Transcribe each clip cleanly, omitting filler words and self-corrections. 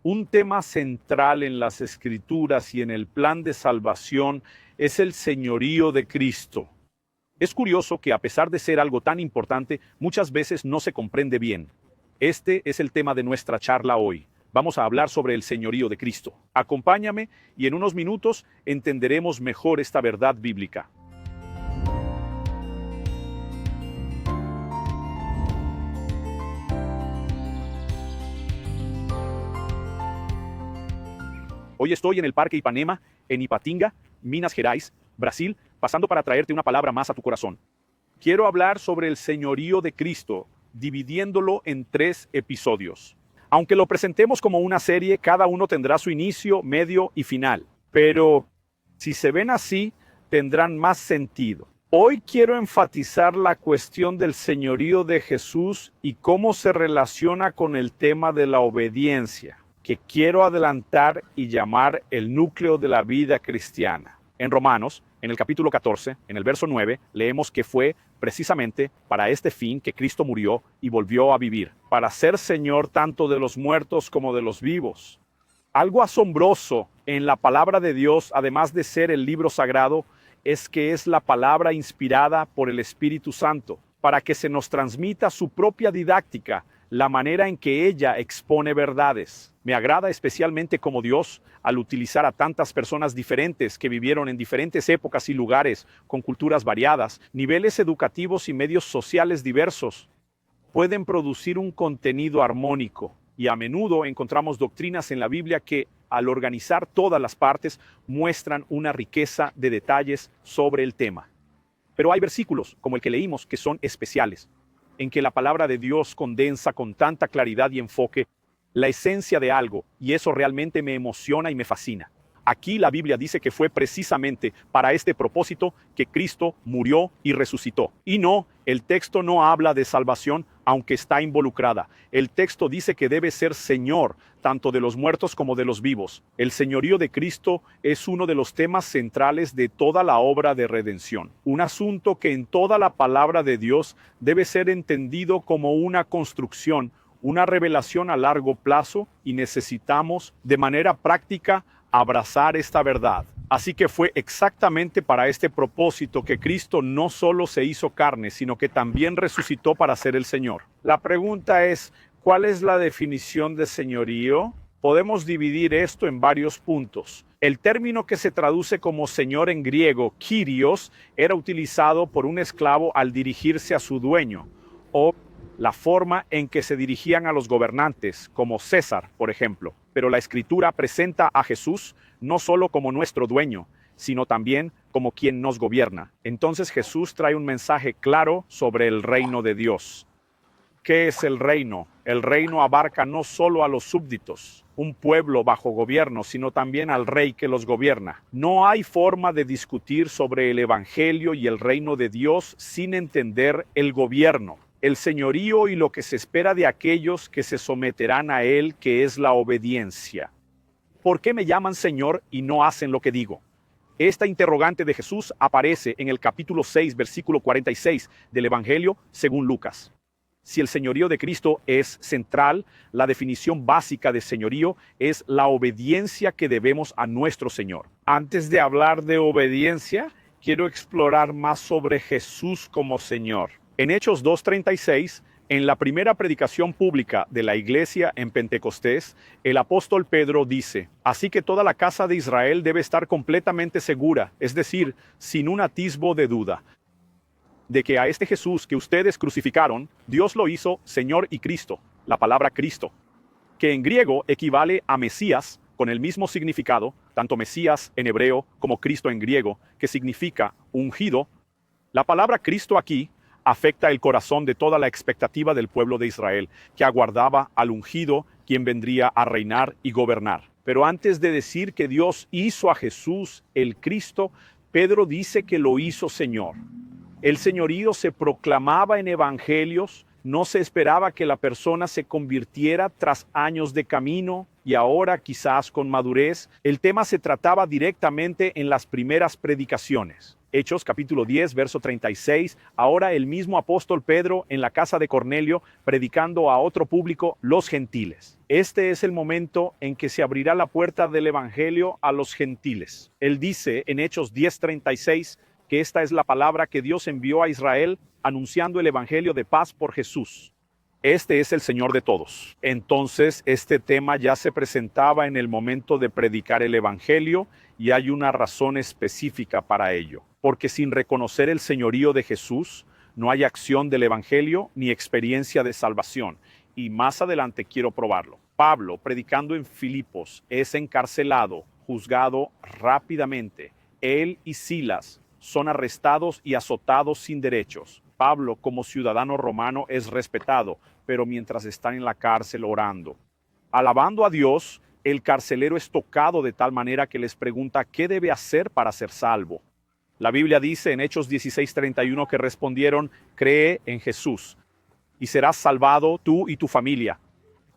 Un tema central en las Escrituras y en el plan de salvación es el señorío de Cristo. Es curioso que a pesar de ser algo tan importante, muchas veces no se comprende bien. Este es el tema de nuestra charla hoy. Vamos a hablar sobre el señorío de Cristo. Acompáñame y en unos minutos entenderemos mejor esta verdad bíblica. Hoy estoy en el Parque Ipanema, en Ipatinga, Minas Gerais, Brasil, pasando para traerte una palabra más a tu corazón. Quiero hablar sobre el señorío de Cristo, dividiéndolo en 3 episodios. Aunque lo presentemos como una serie, cada uno tendrá su inicio, medio y final. Pero si se ven así, tendrán más sentido. Hoy quiero enfatizar la cuestión del señorío de Jesús y cómo se relaciona con el tema de la obediencia, que quiero adelantar y llamar el núcleo de la vida cristiana. En Romanos, en el capítulo 14, en el verso 9, leemos que fue precisamente para este fin que Cristo murió y volvió a vivir, para ser Señor tanto de los muertos como de los vivos. Algo asombroso en la palabra de Dios, además de ser el libro sagrado, es que es la palabra inspirada por el Espíritu Santo, para que se nos transmita su propia didáctica, la manera en que ella expone verdades. Me agrada especialmente como Dios, al utilizar a tantas personas diferentes que vivieron en diferentes épocas y lugares, con culturas variadas, niveles educativos y medios sociales diversos, pueden producir un contenido armónico. Y a menudo encontramos doctrinas en la Biblia que, al organizar todas las partes, muestran una riqueza de detalles sobre el tema. Pero hay versículos, como el que leímos, que son especiales, en que la palabra de Dios condensa con tanta claridad y enfoque la esencia de algo, y eso realmente me emociona y me fascina. Aquí la Biblia dice que fue precisamente para este propósito que Cristo murió y resucitó. Y no, el texto no habla de salvación, aunque está involucrada. El texto dice que debe ser Señor, tanto de los muertos como de los vivos. El señorío de Cristo es uno de los temas centrales de toda la obra de redención. Un asunto que en toda la palabra de Dios debe ser entendido como una construcción, una revelación a largo plazo, y necesitamos, de manera práctica, abrazar esta verdad. Así que fue exactamente para este propósito que Cristo no solo se hizo carne, sino que también resucitó para ser el Señor. La pregunta es, ¿cuál es la definición de señorío? Podemos dividir esto en varios puntos. El término que se traduce como Señor en griego, Kyrios, era utilizado por un esclavo al dirigirse a su dueño, o la forma en que se dirigían a los gobernantes, como César, por ejemplo. Pero la Escritura presenta a Jesús no solo como nuestro dueño, sino también como quien nos gobierna. Entonces Jesús trae un mensaje claro sobre el reino de Dios. ¿Qué es el reino? El reino abarca no solo a los súbditos, un pueblo bajo gobierno, sino también al rey que los gobierna. No hay forma de discutir sobre el evangelio y el reino de Dios sin entender el gobierno, el señorío y lo que se espera de aquellos que se someterán a él, que es la obediencia. ¿Por qué me llaman Señor y no hacen lo que digo? Esta interrogante de Jesús aparece en el capítulo 6, versículo 46 del Evangelio según Lucas. Si el señorío de Cristo es central, la definición básica de señorío es la obediencia que debemos a nuestro Señor. Antes de hablar de obediencia, quiero explorar más sobre Jesús como Señor. En Hechos 2:36, en la primera predicación pública de la iglesia en Pentecostés, el apóstol Pedro dice: así que toda la casa de Israel debe estar completamente segura, es decir, sin un atisbo de duda, de que a este Jesús que ustedes crucificaron, Dios lo hizo Señor y Cristo, la palabra Cristo, que en griego equivale a Mesías, con el mismo significado, tanto Mesías en hebreo como Cristo en griego, que significa ungido. La palabra Cristo aquí afecta el corazón de toda la expectativa del pueblo de Israel, que aguardaba al ungido, quien vendría a reinar y gobernar. Pero antes de decir que Dios hizo a Jesús el Cristo, Pedro dice que lo hizo Señor. El señorío se proclamaba en evangelios, no se esperaba que la persona se convirtiera tras años de camino y ahora quizás con madurez. El tema se trataba directamente en las primeras predicaciones. Hechos capítulo 10, verso 36. Ahora el mismo apóstol Pedro en la casa de Cornelio, predicando a otro público, los gentiles. Este es el momento en que se abrirá la puerta del evangelio a los gentiles. Él dice en Hechos 10:36 que esta es la palabra que Dios envió a Israel, anunciando el evangelio de paz por Jesús. Este es el Señor de todos. Entonces, este tema ya se presentaba en el momento de predicar el evangelio y hay una razón específica para ello. Porque sin reconocer el señorío de Jesús, no hay acción del evangelio ni experiencia de salvación. Y más adelante quiero probarlo. Pablo, predicando en Filipos, es encarcelado, juzgado rápidamente. Él y Silas son arrestados y azotados sin derechos. Pablo, como ciudadano romano, es respetado, pero mientras están en la cárcel orando, alabando a Dios, el carcelero es tocado de tal manera que les pregunta qué debe hacer para ser salvo. La Biblia dice en Hechos 16:31 que respondieron: cree en Jesús y serás salvado tú y tu familia.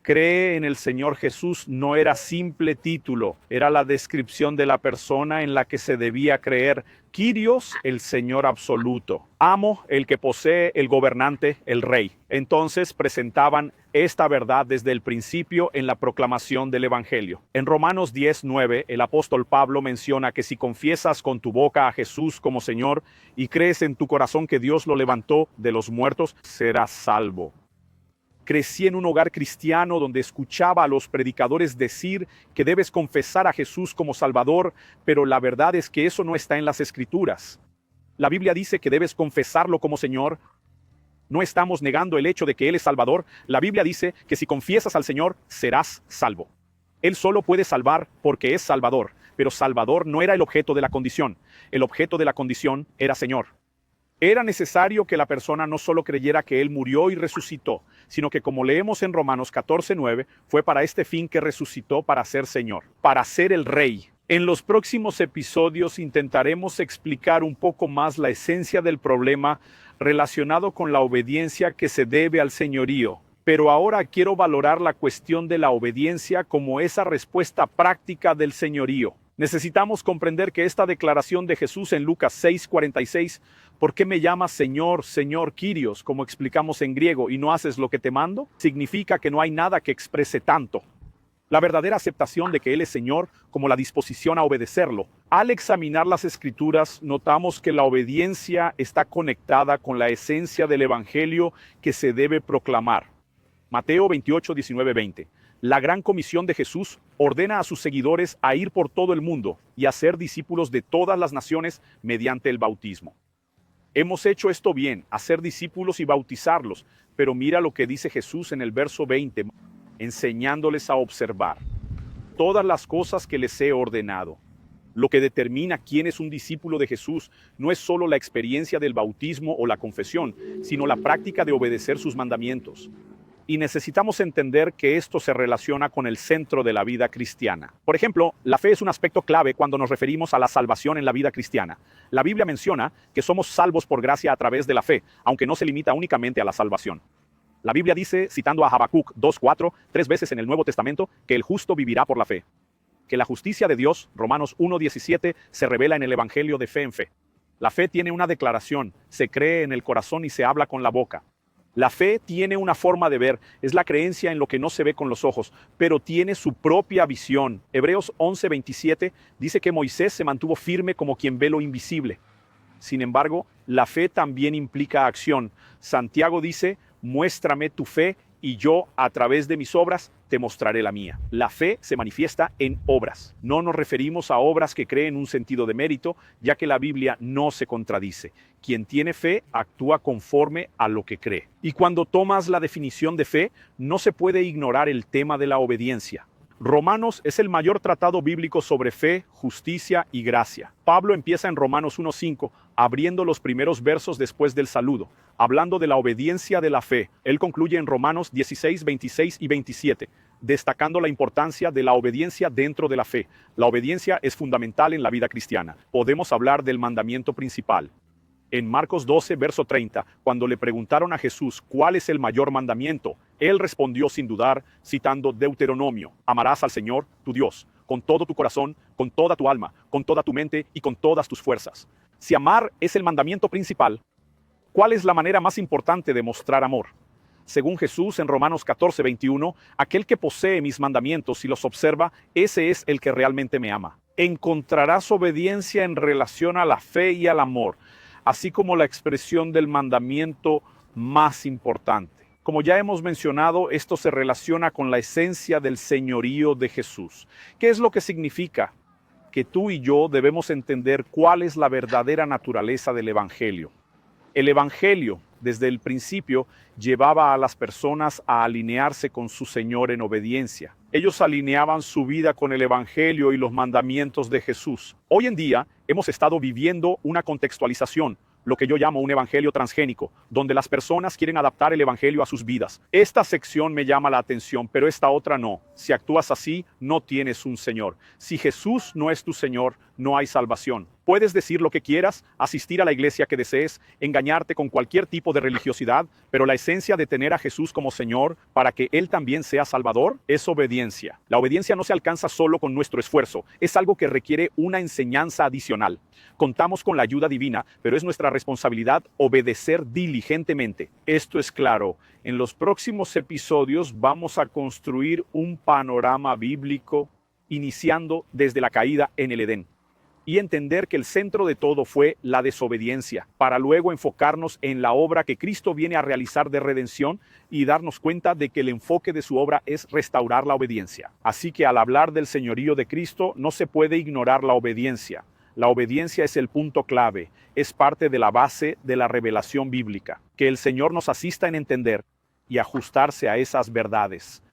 Cree en el Señor Jesús no era simple título, era la descripción de la persona en la que se debía creer. Kyrios, el Señor absoluto. Amo, el que posee, el gobernante, el rey. Entonces presentaban esta verdad desde el principio en la proclamación del Evangelio. En Romanos 10:9, el apóstol Pablo menciona que si confiesas con tu boca a Jesús como Señor y crees en tu corazón que Dios lo levantó de los muertos, serás salvo. Crecí en un hogar cristiano donde escuchaba a los predicadores decir que debes confesar a Jesús como Salvador, pero la verdad es que eso no está en las Escrituras. La Biblia dice que debes confesarlo como Señor. No estamos negando el hecho de que Él es Salvador. La Biblia dice que si confiesas al Señor, serás salvo. Él solo puede salvar porque es Salvador, pero Salvador no era el objeto de la condición. El objeto de la condición era Señor. Era necesario que la persona no solo creyera que Él murió y resucitó, sino que, como leemos en Romanos 14:9, fue para este fin que resucitó, para ser Señor, para ser el Rey. En los próximos episodios intentaremos explicar un poco más la esencia del problema relacionado con la obediencia que se debe al señorío. Pero ahora quiero valorar la cuestión de la obediencia como esa respuesta práctica del señorío. Necesitamos comprender que esta declaración de Jesús en Lucas 6:46, ¿por qué me llamas Señor, Señor, Kyrios, como explicamos en griego, y no haces lo que te mando? Significa que no hay nada que exprese tanto. La verdadera aceptación de que Él es Señor, como la disposición a obedecerlo. Al examinar las Escrituras, notamos que la obediencia está conectada con la esencia del Evangelio que se debe proclamar. Mateo 28:19-20. La gran comisión de Jesús ordena a sus seguidores a ir por todo el mundo y a ser discípulos de todas las naciones mediante el bautismo. Hemos hecho esto bien, hacer discípulos y bautizarlos, pero mira lo que dice Jesús en el verso 20, enseñándoles a observar todas las cosas que les he ordenado. Lo que determina quién es un discípulo de Jesús no es solo la experiencia del bautismo o la confesión, sino la práctica de obedecer sus mandamientos. Y necesitamos entender que esto se relaciona con el centro de la vida cristiana. Por ejemplo, la fe es un aspecto clave cuando nos referimos a la salvación en la vida cristiana. La Biblia menciona que somos salvos por gracia a través de la fe, aunque no se limita únicamente a la salvación. La Biblia dice, citando a Habacuc 2:4, 3 veces en el Nuevo Testamento, que el justo vivirá por la fe. Que la justicia de Dios, Romanos 1:17, se revela en el Evangelio de fe en fe. La fe tiene una declaración, se cree en el corazón y se habla con la boca. La fe tiene una forma de ver, es la creencia en lo que no se ve con los ojos, pero tiene su propia visión. Hebreos 11:27 dice que Moisés se mantuvo firme como quien ve lo invisible. Sin embargo, la fe también implica acción. Santiago dice, muéstrame tu fe y yo, a través de mis obras, te mostraré la mía. La fe se manifiesta en obras. No nos referimos a obras que creen un sentido de mérito, ya que la Biblia no se contradice. Quien tiene fe actúa conforme a lo que cree. Y cuando tomas la definición de fe, no se puede ignorar el tema de la obediencia. Romanos es el mayor tratado bíblico sobre fe, justicia y gracia. Pablo empieza en Romanos 1:5, abriendo los primeros versos después del saludo, hablando de la obediencia de la fe. Él concluye en Romanos 16, 26 y 27, destacando la importancia de la obediencia dentro de la fe. La obediencia es fundamental en la vida cristiana. Podemos hablar del mandamiento principal. En Marcos 12, verso 30, cuando le preguntaron a Jesús cuál es el mayor mandamiento, él respondió sin dudar, citando Deuteronomio: amarás al Señor, tu Dios, con todo tu corazón, con toda tu alma, con toda tu mente y con todas tus fuerzas. Si amar es el mandamiento principal, ¿cuál es la manera más importante de mostrar amor? Según Jesús en Romanos 14:21, aquel que posee mis mandamientos y los observa, ese es el que realmente me ama. Encontrarás obediencia en relación a la fe y al amor, así como la expresión del mandamiento más importante. Como ya hemos mencionado, esto se relaciona con la esencia del señorío de Jesús. ¿Qué es lo que significa? Que tú y yo debemos entender cuál es la verdadera naturaleza del Evangelio. El Evangelio, desde el principio, llevaba a las personas a alinearse con su Señor en obediencia. Ellos alineaban su vida con el Evangelio y los mandamientos de Jesús. Hoy en día hemos estado viviendo una contextualización, lo que yo llamo un evangelio transgénico, donde las personas quieren adaptar el evangelio a sus vidas. Esta sección me llama la atención, pero esta otra no. Si actúas así, no tienes un Señor. Si Jesús no es tu Señor, no hay salvación. Puedes decir lo que quieras, asistir a la iglesia que desees, engañarte con cualquier tipo de religiosidad, pero la esencia de tener a Jesús como Señor para que Él también sea Salvador es obediencia. La obediencia no se alcanza solo con nuestro esfuerzo, es algo que requiere una enseñanza adicional. Contamos con la ayuda divina, pero es nuestra responsabilidad obedecer diligentemente. Esto es claro. En los próximos episodios vamos a construir un panorama bíblico iniciando desde la caída en el Edén y entender que el centro de todo fue la desobediencia, para luego enfocarnos en la obra que Cristo viene a realizar de redención y darnos cuenta de que el enfoque de su obra es restaurar la obediencia. Así que al hablar del señorío de Cristo no se puede ignorar la obediencia. La obediencia es el punto clave, es parte de la base de la revelación bíblica. Que el Señor nos asista en entender y ajustarse a esas verdades.